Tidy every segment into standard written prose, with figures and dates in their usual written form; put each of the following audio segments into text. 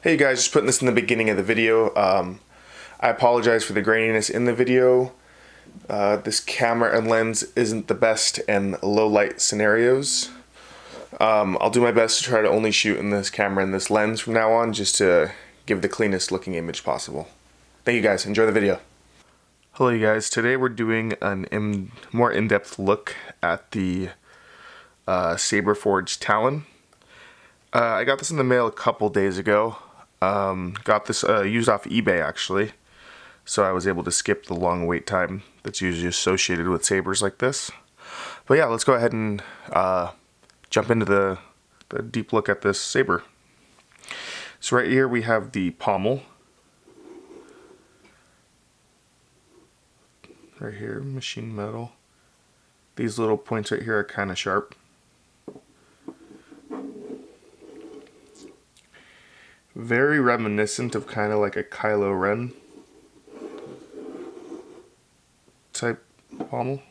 Hey guys, just putting this in the beginning of the video. I apologize for the graininess in the video. This camera and lens isn't the best in low light scenarios. I'll do my best to try to only shoot in this camera and this lens from now on, just to give the cleanest looking image possible. Thank you guys, enjoy the video. Hello you guys, today we're doing an more in-depth look at the SaberForge Talon. I got this in the mail a couple days ago. Got this used off eBay actually, so I was able to skip the long wait time that's usually associated with sabers like this. But yeah, let's go ahead and jump into the deep look at this saber. So right here we have the pommel. Right here, machine metal. These little points right here are kind of sharp. Very reminiscent of kind of like a Kylo Ren type pommel.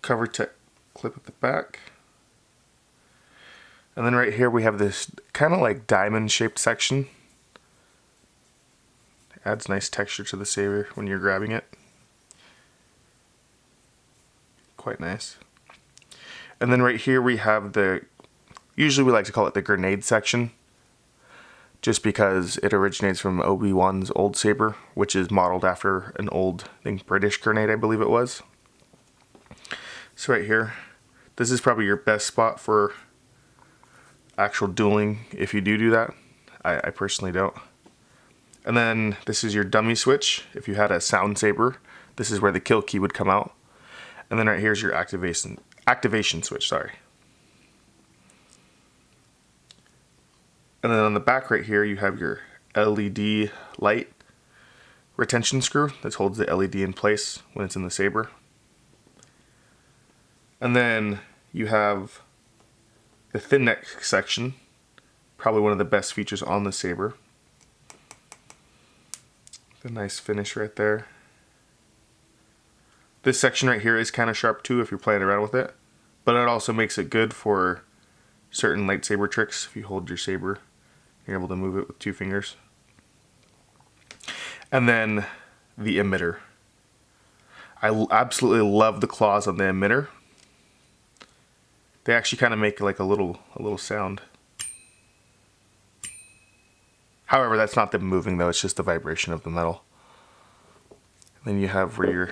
Cover tech clip at the back. And then right here we have this kind of like diamond shaped section. Adds nice texture to the saber when you're grabbing it. Quite nice. And then right here we have usually we like to call it the grenade section, just because it originates from Obi-Wan's old saber, which is modeled after an old, I think, British grenade, I believe it was. So right here, this is probably your best spot for actual dueling if you do that. I personally don't. And then this is your dummy switch. If you had a sound saber, this is where the kill key would come out. And then right here's your activation switch, sorry. And then on the back right here, you have your LED light retention screw that holds the LED in place when it's in the saber. And then you have the thin neck section, probably one of the best features on the saber. The nice finish right there. This section right here is kind of sharp too if you're playing around with it, but it also makes it good for certain lightsaber tricks. If you hold your saber, you're able to move it with 2 fingers. And then the emitter. I absolutely love the claws on the emitter. They actually kind of make like a little sound. However, that's not them moving though, it's just the vibration of the metal. And then you have where your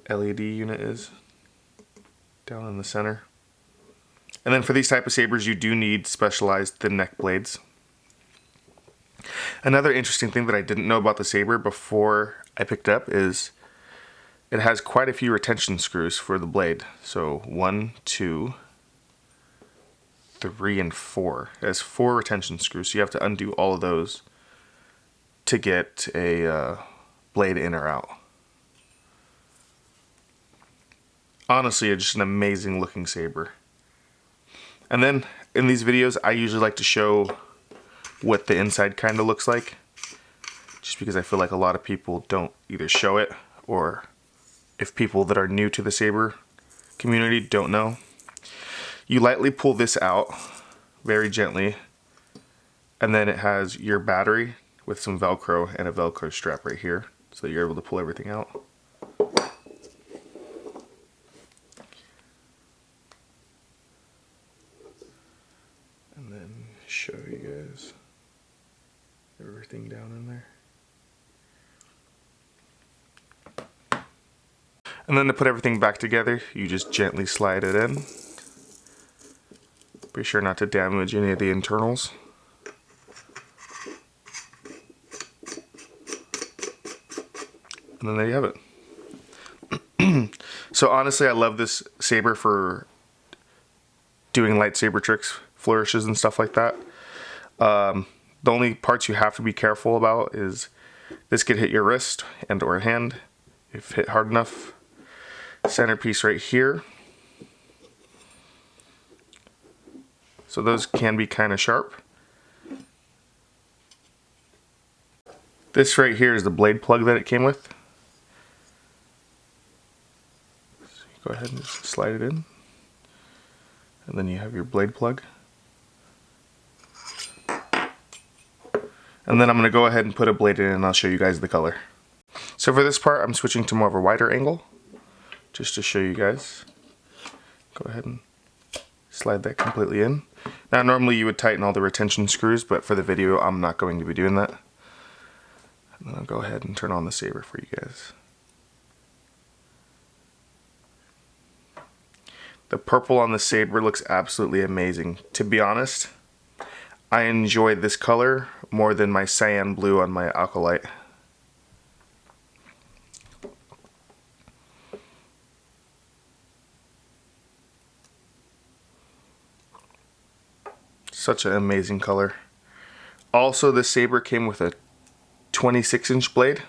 LED unit is, down in the center. And then for these type of sabers, you do need specialized thin neck blades. Another interesting thing that I didn't know about the saber before I picked it up is it has quite a few retention screws for the blade. So 1, 2, 3, and 4. It has 4 retention screws, so you have to undo all of those to get a blade in or out. Honestly, it's just an amazing looking saber. And then in these videos, I usually like to show what the inside kind of looks like, just because I feel like a lot of people don't either show it, or if people that are new to the saber community don't know. You lightly pull this out very gently, and then it has your battery with some Velcro and a Velcro strap right here, so that you're able to pull everything out. And then show you guys everything down in there. And then to put everything back together, you just gently slide it in. Be sure not to damage any of the internals. And then there you have it. So honestly, I love this saber for doing lightsaber tricks, flourishes and stuff like that. The only parts you have to be careful about is this could hit your wrist and or hand if hit hard enough. Centerpiece right here. So those can be kind of sharp. This right here is the blade plug that it came with. So you go ahead and just slide it in. And then you have your blade plug. And then I'm going to go ahead and put a blade in and I'll show you guys the color. So for this part, I'm switching to more of a wider angle, just to show you guys. Go ahead and slide that completely in. Now normally you would tighten all the retention screws, but for the video I'm not going to be doing that. And then I'll go ahead and turn on the Sabre for you guys. The purple on the Sabre looks absolutely amazing. To be honest, I enjoy this color more than my cyan blue on my Alkalite. Such an amazing color. Also, the Sabre came with a 26-inch blade.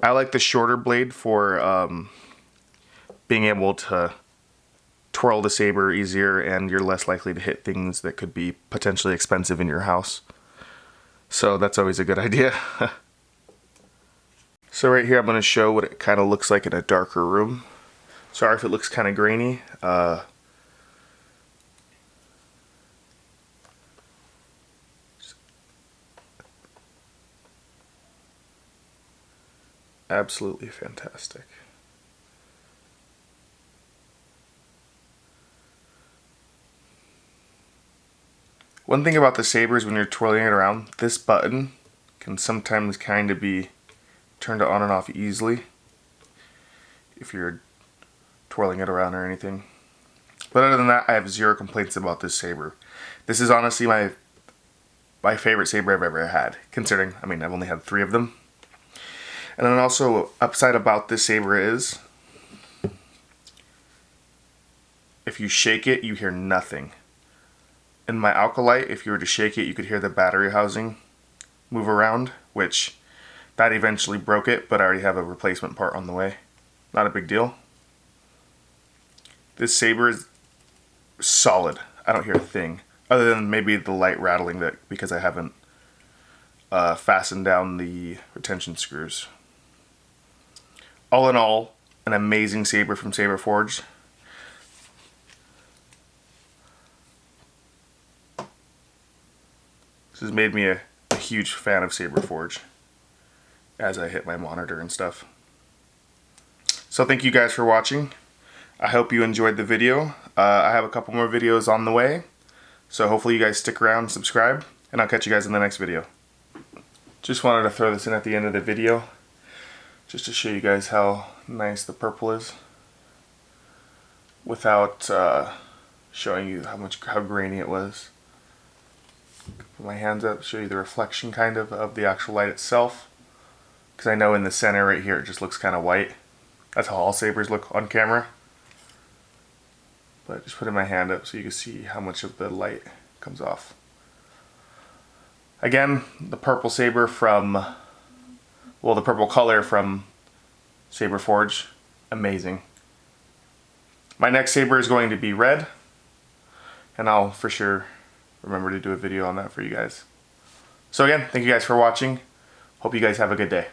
I like the shorter blade for being able to twirl the Sabre easier, and you're less likely to hit things that could be potentially expensive in your house. So that's always a good idea. So right here I'm going to show what it kind of looks like in a darker room. Sorry if it looks kind of grainy. Absolutely fantastic. One thing about the Sabres when you're twirling it around, this button can sometimes kind of be turned on and off easily if you're twirling it around or anything. But other than that, I have zero complaints about this Sabre. This is honestly my favorite Sabre I've ever had, considering, I mean, I've only had 3 of them. And then also, upside about this Sabre is, if you shake it, you hear nothing. In my Alkalite, if you were to shake it, you could hear the battery housing move around, which that eventually broke it, but I already have a replacement part on the way. Not a big deal. This Sabre is solid. I don't hear a thing, other than maybe the light rattling that because I haven't fastened down the retention screws. All in all, an amazing Sabre from SaberForge. This has made me a huge fan of SaberForge as I hit my monitor and stuff. So thank you guys for watching. I hope you enjoyed the video. I have a couple more videos on the way, so hopefully you guys stick around and subscribe, and I'll catch you guys in the next video. Just wanted to throw this in at the end of the video, just to show you guys how nice the purple is, without showing you how grainy it was. Put my hands up, show you the reflection kind of the actual light itself, because I know in the center right here it just looks kind of white. That's how all Sabres look on camera. But just putting my hand up so you can see how much of the light comes off. Again, the purple Sabre from, well, the purple color from SaberForge, amazing. My next Sabre is going to be red, and I'll for sure remember to do a video on that for you guys. So again, thank you guys for watching. Hope you guys have a good day.